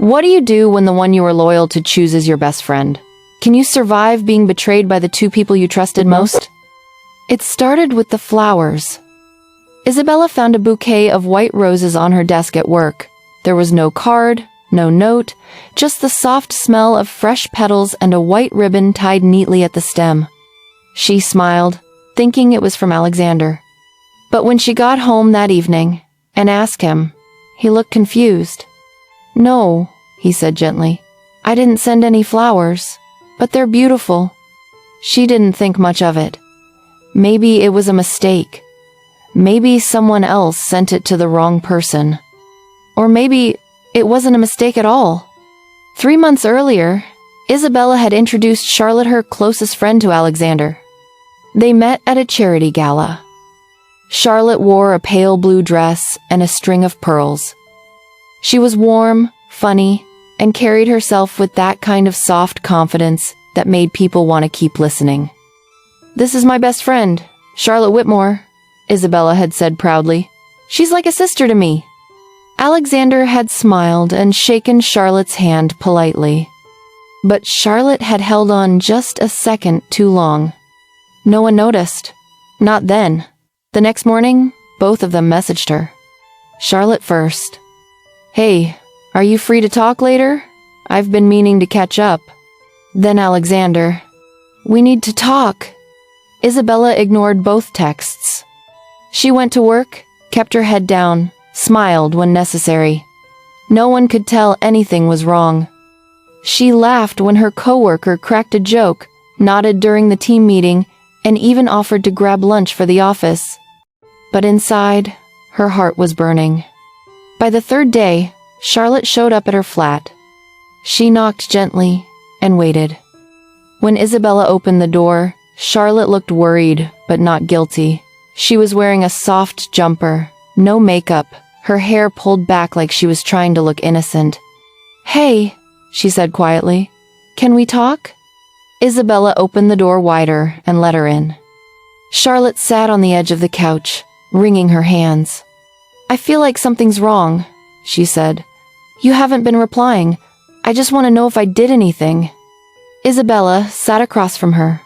What do you do when the one you are loyal to chooses your best friend? Can you survive being betrayed by the two people you trusted most? It started with the flowers. Isabella found a bouquet of white roses on her desk at work. There was no card, no note, just the soft smell of fresh petals and a white ribbon tied neatly at the stem. She smiled, thinking it was from Alexander. But when she got home that evening and asked him, he looked confused. "No," he said gently. "I didn't send any flowers, but they're beautiful." She didn't think much of it. Maybe it was a mistake. Maybe someone else sent it to the wrong person. Or maybe it wasn't a mistake at all. 3 months earlier, Isabella had introduced Charlotte, her closest friend, to Alexander. They met at a charity gala. Charlotte wore a pale blue dress and a string of pearls. She was warm, funny, and carried herself with that kind of soft confidence that made people want to keep listening. "This is my best friend, Charlotte Whitmore," Isabella had said proudly. "She's like a sister to me." Alexander had smiled and shaken Charlotte's hand politely. But Charlotte had held on just a second too long. No one noticed. Not then. The next morning, both of them messaged her. Charlotte first. "Hey, are you free to talk later? I've been meaning to catch up." Then Alexander. "We need to talk." Isabella ignored both texts. She went to work, kept her head down, smiled when necessary. No one could tell anything was wrong. She laughed when her coworker cracked a joke, nodded during the team meeting, and even offered to grab lunch for the office. But inside, her heart was burning. By the third day, Charlotte showed up at her flat. She knocked gently and waited. When Isabella opened the door, Charlotte looked worried but not guilty. She was wearing a soft jumper, no makeup, her hair pulled back like she was trying to look innocent. "Hey," she said quietly, "can we talk?" Isabella opened the door wider and let her in. Charlotte sat on the edge of the couch, wringing her hands. "I feel like something's wrong," she said. "You haven't been replying. I just want to know if I did anything." Isabella sat across from her.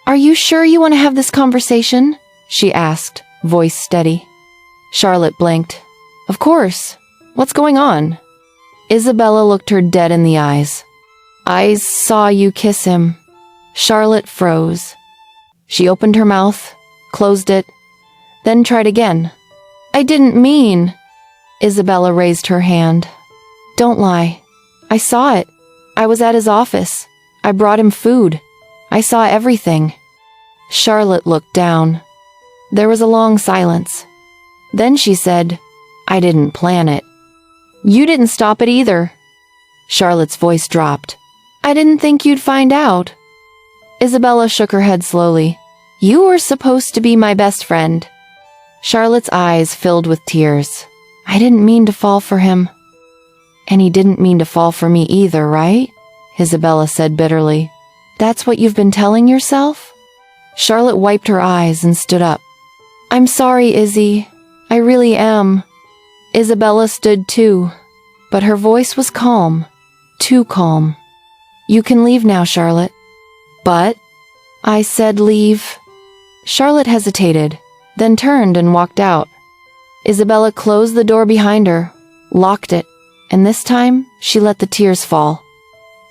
"Are you sure you want to have this conversation?" she asked, voice steady. Charlotte blinked. "Of course. What's going on?" Isabella looked her dead in the eyes. "I saw you kiss him." Charlotte froze. She opened her mouth, closed it, then tried again. "I didn't mean." Isabella raised her hand. "Don't lie. I saw it. I was at his office. I brought him food. I saw everything." Charlotte looked down. There was a long silence. Then she said, "I didn't plan it." "You didn't stop it either." Charlotte's voice dropped. "I didn't think you'd find out." Isabella shook her head slowly. "You were supposed to be my best friend." Charlotte's eyes filled with tears. "I didn't mean to fall for him." "And he didn't mean to fall for me either, right?" Isabella said bitterly. "That's what you've been telling yourself?" Charlotte wiped her eyes and stood up. "I'm sorry, Izzy. I really am." Isabella stood too, but her voice was calm, too calm. "You can leave now, Charlotte." "But—" "I said leave." Charlotte hesitated, then turned and walked out. Isabella closed the door behind her, locked it, and this time she let the tears fall.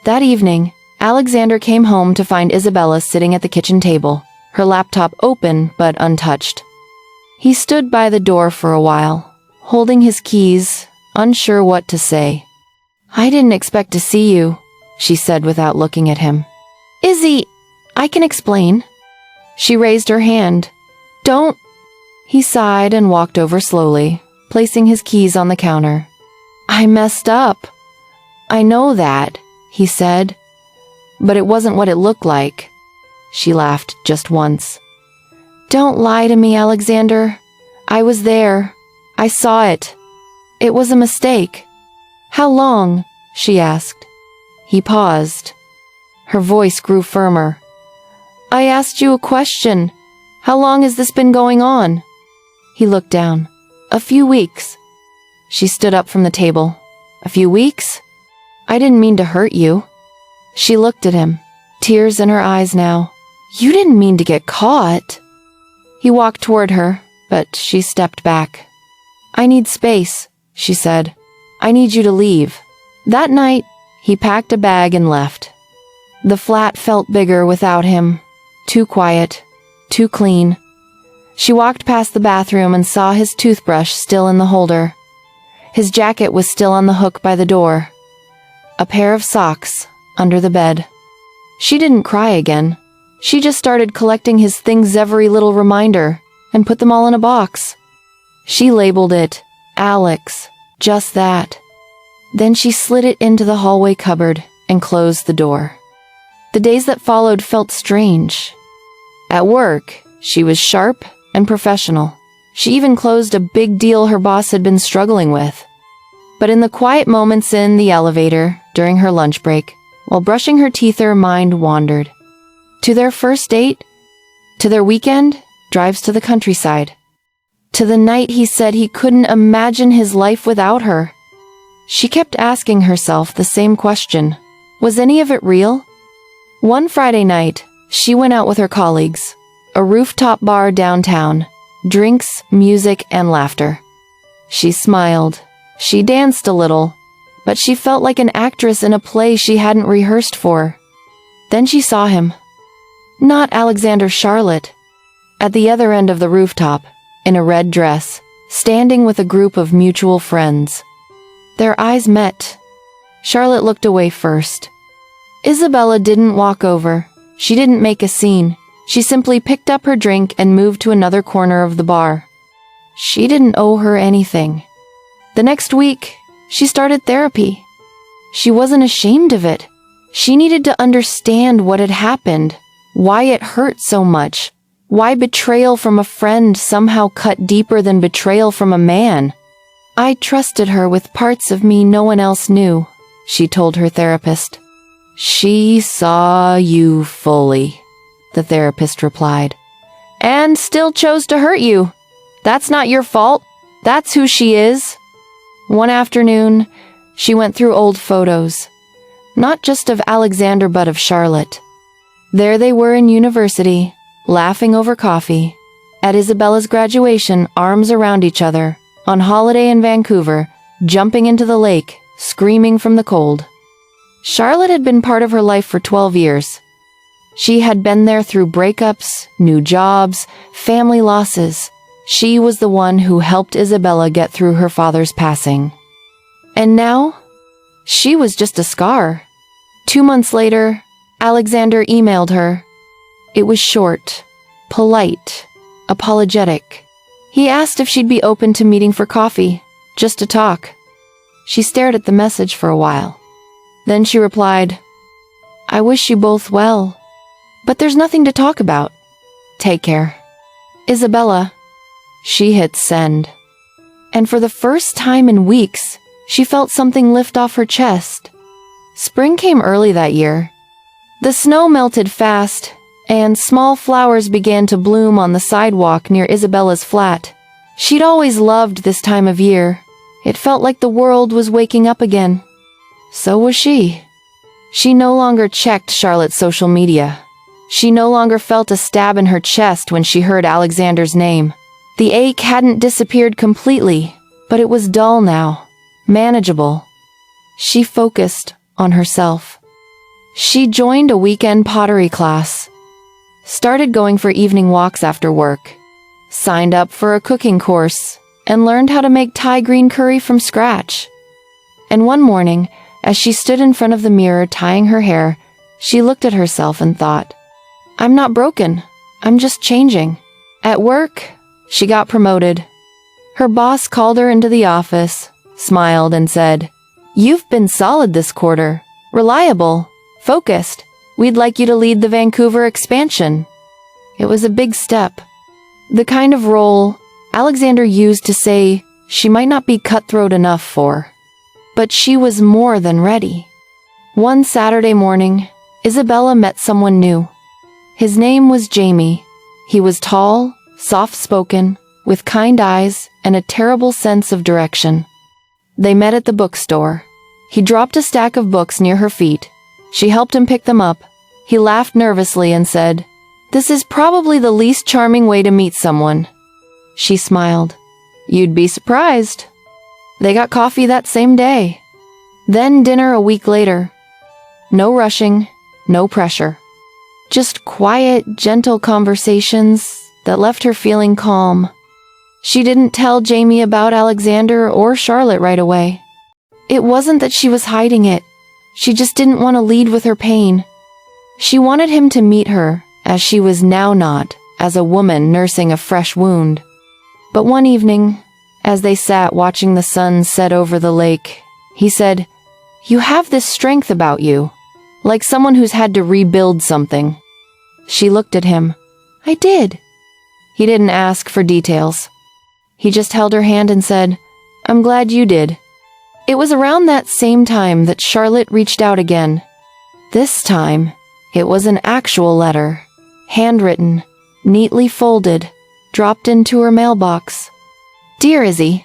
That evening, Alexander came home to find Isabella sitting at the kitchen table, her laptop open but untouched. He stood by the door for a while, holding his keys, unsure what to say. "I didn't expect to see you," she said without looking at him. "Izzy, I can explain." She raised her hand. "Don't." He sighed and walked over slowly, placing his keys on the counter. "I messed up." "I know that," he said. "But it wasn't what it looked like." She laughed just once. "Don't lie to me, Alexander. I was there. I saw it. It was a mistake." "How long?" she asked. He paused. Her voice grew firmer. "I asked you a question. How long has this been going on?" He looked down. "A few weeks." She stood up from the table. "A few weeks?" I didn't mean to hurt you." She looked at him, tears in her eyes now. "You didn't mean to get caught." He walked toward her, but she stepped back. "I need space," she said. "I need you to leave." That night, he packed a bag and left. The flat felt bigger without him. Too quiet, too clean. She walked past the bathroom and saw his toothbrush still in the holder. His jacket was still on the hook by the door. A pair of socks under the bed. She didn't cry again. She just started collecting his things every little reminder and put them all in a box. She labeled it Alex, just that. Then she slid it into the hallway cupboard and closed the door. The days that followed felt strange. At work, she was sharp and professional. She even closed a big deal her boss had been struggling with. But in the quiet moments in the elevator, during her lunch break, while brushing her teeth, her mind wandered. To their first date, to their weekend drives to the countryside, to the night he said he couldn't imagine his life without her. She kept asking herself the same question. Was any of it real? One Friday night, she went out with her colleagues. A rooftop bar downtown. Drinks, music, and laughter. She smiled. She danced a little, but she felt like an actress in a play she hadn't rehearsed for. Then she saw him. Not Alexander, Charlotte. At the other end of the rooftop, in a red dress, standing with a group of mutual friends. Their eyes met. Charlotte looked away first. Isabella didn't walk over. She didn't make a scene. She simply picked up her drink and moved to another corner of the bar. She didn't owe her anything. The next week, she started therapy. She wasn't ashamed of it. She needed to understand what had happened, why it hurt so much, why betrayal from a friend somehow cut deeper than betrayal from a man. "I trusted her with parts of me no one else knew," she told her therapist. "She saw you fully," the therapist replied, "and still chose to hurt you. That's not your fault. That's who she is." One afternoon, she went through old photos, not just of Alexander but of Charlotte. There they were in university, laughing over coffee, at Isabella's graduation, arms around each other, on holiday in Vancouver, jumping into the lake, screaming from the cold. Charlotte had been part of her life for 12 years. She had been there through breakups, new jobs, family losses. She was the one who helped Isabella get through her father's passing. And now, she was just a scar. 2 months later, Alexander emailed her. It was short, polite, apologetic. He asked if she'd be open to meeting for coffee, just to talk. She stared at the message for a while. Then she replied, "I wish you both well, but there's nothing to talk about. Take care. Isabella." She hit send. And for the first time in weeks, she felt something lift off her chest. Spring came early that year. The snow melted fast, and small flowers began to bloom on the sidewalk near Isabella's flat. She'd always loved this time of year. It felt like the world was waking up again. So was she. She no longer checked Charlotte's social media. She no longer felt a stab in her chest when she heard Alexander's name. The ache hadn't disappeared completely, but it was dull now, manageable. She focused on herself. She joined a weekend pottery class, started going for evening walks after work, signed up for a cooking course, and learned how to make Thai green curry from scratch. And one morning, as she stood in front of the mirror tying her hair, she looked at herself and thought, "I'm not broken. I'm just changing." At work, she got promoted. Her boss called her into the office, smiled, and said, "You've been solid this quarter, reliable, focused. We'd like you to lead the Vancouver expansion." It was a big step. The kind of role Alexander used to say she might not be cutthroat enough for. But she was more than ready. One Saturday morning, Isabella met someone new. His name was Jamie. He was tall, soft-spoken, with kind eyes and a terrible sense of direction. They met at the bookstore. He dropped a stack of books near her feet. She helped him pick them up. He laughed nervously and said, "This is probably the least charming way to meet someone." She smiled. "You'd be surprised." They got coffee that same day. Then dinner a week later. No rushing, no pressure. Just quiet, gentle conversations that left her feeling calm. She didn't tell Jamie about Alexander or Charlotte right away. It wasn't that she was hiding it. She just didn't want to lead with her pain. She wanted him to meet her, as she was now not, as a woman nursing a fresh wound. But one evening, as they sat watching the sun set over the lake, he said, "You have this strength about you, like someone who's had to rebuild something." She looked at him. "I did." He didn't ask for details. He just held her hand and said, "I'm glad you did." It was around that same time that Charlotte reached out again. This time, it was an actual letter, handwritten, neatly folded, dropped into her mailbox. "Dear Izzy,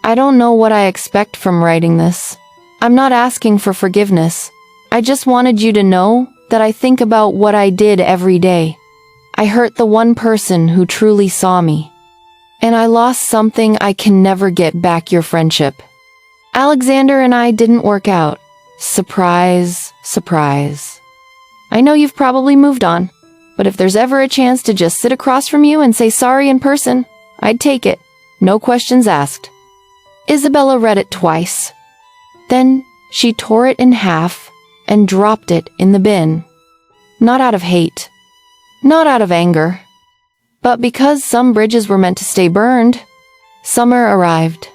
I don't know what I expect from writing this. I'm not asking for forgiveness. I just wanted you to know that I think about what I did every day. I hurt the one person who truly saw me. And I lost something I can never get back, your friendship. Alexander and I didn't work out. Surprise, surprise. I know you've probably moved on, but if there's ever a chance to just sit across from you and say sorry in person, I'd take it. No questions asked." Isabella read it twice. Then she tore it in half and dropped it in the bin. Not out of hate. Not out of anger. But because some bridges were meant to stay burned. Summer arrived.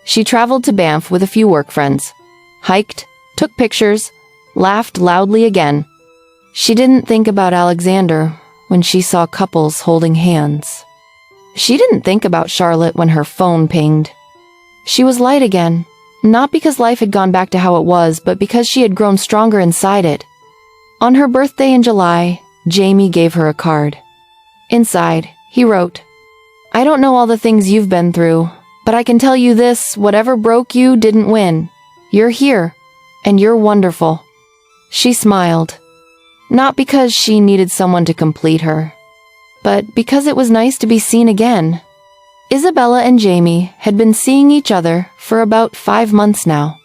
She traveled to Banff with a few work friends, hiked, took pictures, laughed loudly again. She didn't think about Alexander when she saw couples holding hands. She didn't think about Charlotte when her phone pinged. She was light again, not because life had gone back to how it was, but because she had grown stronger inside it. On her birthday in July, Jamie gave her a card. Inside, he wrote, "I don't know all the things you've been through, but I can tell you this, whatever broke you didn't win. You're here, and you're wonderful." She smiled. Not because she needed someone to complete her, but because it was nice to be seen again. Isabella and Jamie had been seeing each other for about 5 months now.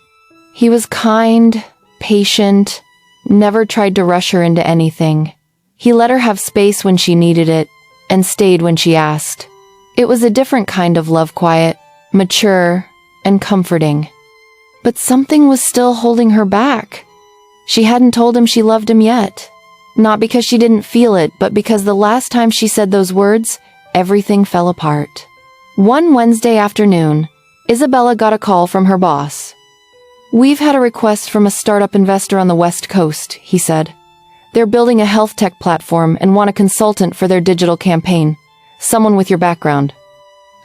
He was kind, patient, never tried to rush her into anything. He let her have space when she needed it, and stayed when she asked. It was a different kind of love, quiet, mature, and comforting. But something was still holding her back. She hadn't told him she loved him yet. Not because she didn't feel it, but because the last time she said those words, everything fell apart. One Wednesday afternoon, Isabella got a call from her boss. "We've had a request from a startup investor on the West Coast," he said. "They're building a health tech platform and want a consultant for their digital campaign. Someone with your background."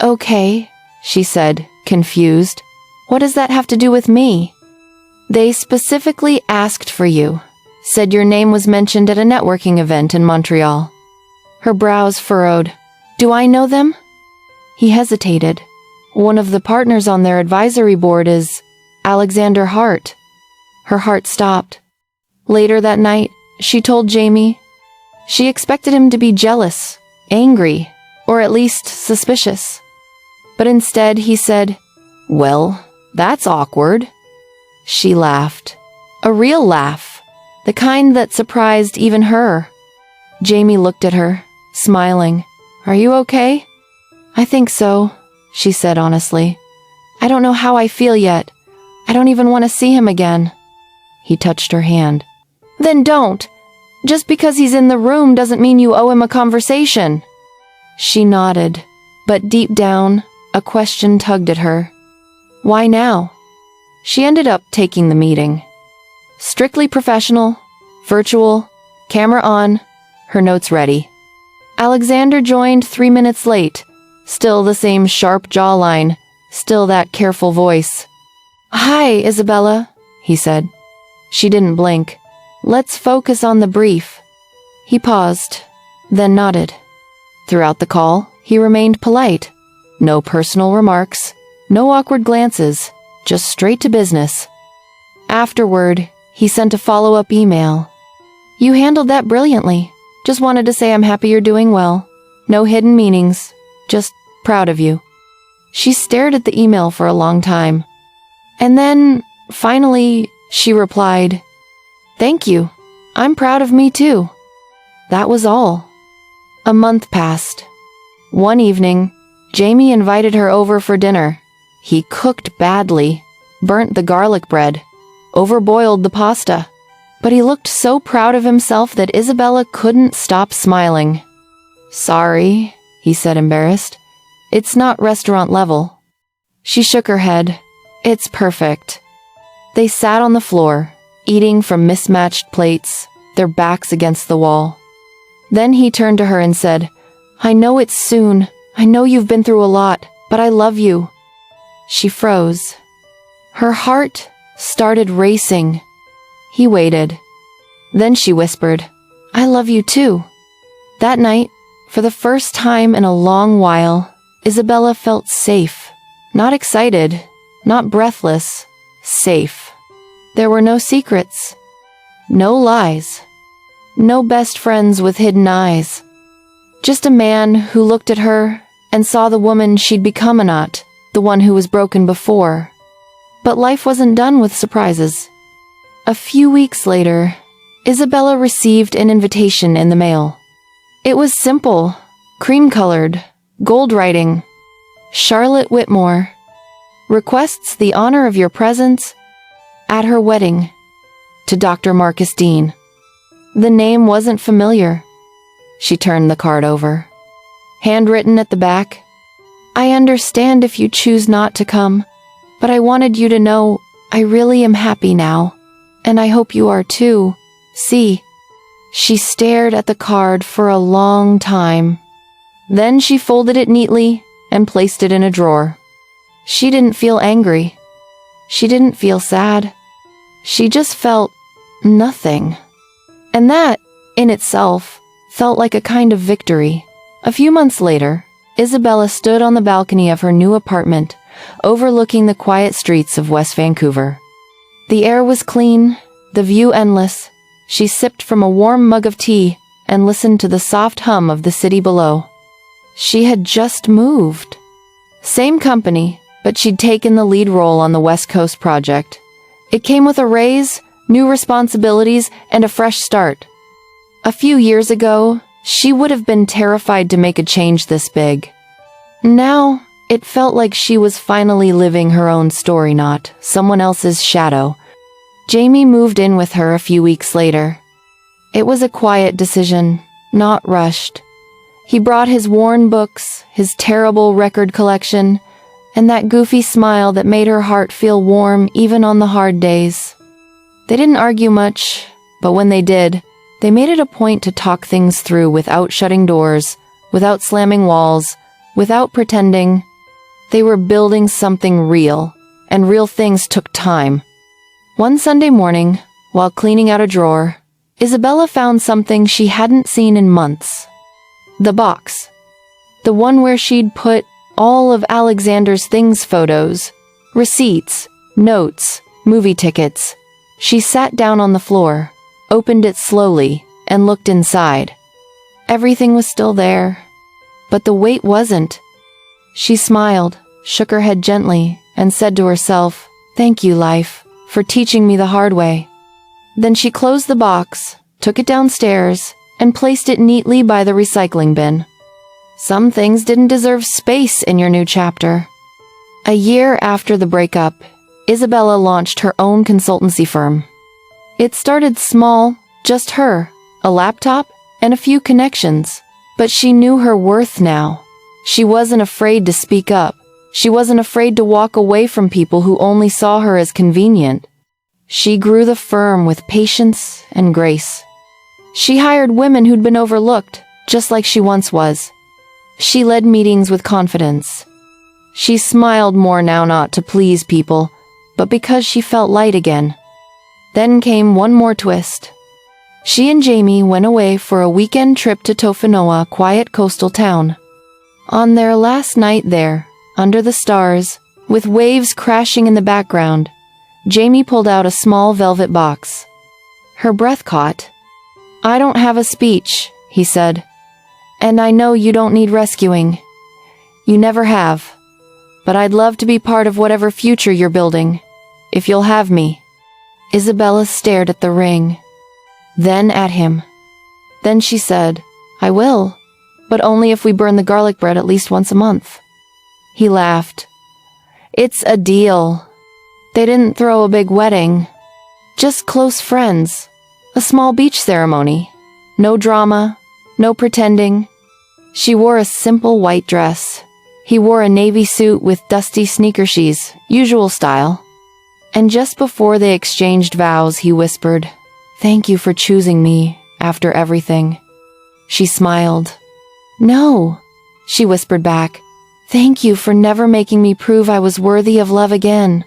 "Okay," she said, confused. "What does that have to do with me?" "They specifically asked for you. Said your name was mentioned at a networking event in Montreal." Her brows furrowed. "Do I know them?" He hesitated. "One of the partners on their advisory board is Alexander Hart." Her heart stopped. Later that night, she told Jamie. She expected him to be jealous, angry, or at least suspicious. But instead he said, "Well, that's awkward." She laughed. A real laugh. The kind that surprised even her. Jamie looked at her, smiling. "Are you okay?" "I think so," she said honestly. "I don't know how I feel yet. I don't even want to see him again." He touched her hand. "Then don't. Just because he's in the room doesn't mean you owe him a conversation." She nodded, but deep down, a question tugged at her. Why now? She ended up taking the meeting. Strictly professional, virtual, camera on, her notes ready. Alexander joined 3 minutes late. Still the same sharp jawline, still that careful voice. "Hi, Isabella," he said. She didn't blink. "Let's focus on the brief." He paused, then nodded. Throughout the call, he remained polite. No personal remarks, no awkward glances, just straight to business. Afterward, he sent a follow-up email. "You handled that brilliantly. Just wanted to say I'm happy you're doing well. No hidden meanings. Just proud of you." She stared at the email for a long time. And then, finally, she replied, "Thank you. I'm proud of me too." That was all. A month passed. One evening, Jamie invited her over for dinner. He cooked badly, burnt the garlic bread, overboiled the pasta. But he looked so proud of himself that Isabella couldn't stop smiling. "Sorry," he said, embarrassed. "It's not restaurant level." She shook her head. "It's perfect." They sat on the floor, eating from mismatched plates, their backs against the wall. Then he turned to her and said, "I know it's soon. I know you've been through a lot, but I love you." She froze. Her heart started racing. He waited. Then she whispered, "I love you too." That night, for the first time in a long while, Isabella felt safe. Not excited, not breathless, safe. There were no secrets, no lies, no best friends with hidden eyes. Just a man who looked at her and saw the woman she'd become, not the one who was broken before. But life wasn't done with surprises. A few weeks later, Isabella received an invitation in the mail. It was simple, cream-colored, gold writing. "Charlotte Whitmore requests the honor of your presence at her wedding, to Dr. Marcus Dean." The name wasn't familiar. She turned the card over. Handwritten at the back, "I understand if you choose not to come, but I wanted you to know I really am happy now, and I hope you are too. See." She stared at the card for a long time. Then she folded it neatly and placed it in a drawer. She didn't feel angry. She didn't feel sad. She just felt nothing. And that, in itself, felt like a kind of victory. A few months later, Isabella stood on the balcony of her new apartment, overlooking the quiet streets of West Vancouver. The air was clean, the view endless. She sipped from a warm mug of tea and listened to the soft hum of the city below. She had just moved. Same company, but she'd taken the lead role on the West Coast project. It came with a raise, new responsibilities, and a fresh start. A few years ago, she would have been terrified to make a change this big. Now, it felt like she was finally living her own story, not someone else's shadow. Jamie moved in with her a few weeks later. It was a quiet decision, not rushed. He brought his worn books, his terrible record collection, and that goofy smile that made her heart feel warm even on the hard days. They didn't argue much, but when they did, they made it a point to talk things through without shutting doors, without slamming walls, without pretending. They were building something real, and real things took time. One Sunday morning, while cleaning out a drawer, Isabella found something she hadn't seen in months. The box. The one where she'd put all of Alexander's things, photos, receipts, notes, movie tickets. She sat down on the floor, opened it slowly, and looked inside. Everything was still there, but the weight wasn't. She smiled, shook her head gently, and said to herself, "Thank you, life, for teaching me the hard way." Then she closed the box, took it downstairs, and placed it neatly by the recycling bin. Some things didn't deserve space in your new chapter. A year after the breakup, Isabella launched her own consultancy firm. It started small, just her, a laptop, and a few connections. But she knew her worth now. She wasn't afraid to speak up. She wasn't afraid to walk away from people who only saw her as convenient. She grew the firm with patience and grace. She hired women who'd been overlooked, just like she once was. She led meetings with confidence. She smiled more now, not to please people, but because she felt light again. Then came one more twist. She and Jamie went away for a weekend trip to Tofanoa, a quiet coastal town. On their last night there, under the stars, with waves crashing in the background, Jamie pulled out a small velvet box. Her breath caught. I don't have a speech, he said. And I know you don't need rescuing. You never have. But I'd love to be part of whatever future you're building, if you'll have me. Isabella stared at the ring, then at him. Then she said, I will, but only if we burn the garlic bread at least once a month. He laughed. It's a deal. They didn't throw a big wedding. Just close friends. A small beach ceremony. No drama, no pretending. She wore a simple white dress. He wore a navy suit with dusty sneaker shoes, usual style. And just before they exchanged vows, he whispered, Thank you for choosing me, after everything. She smiled. No, she whispered back. Thank you for never making me prove I was worthy of love again.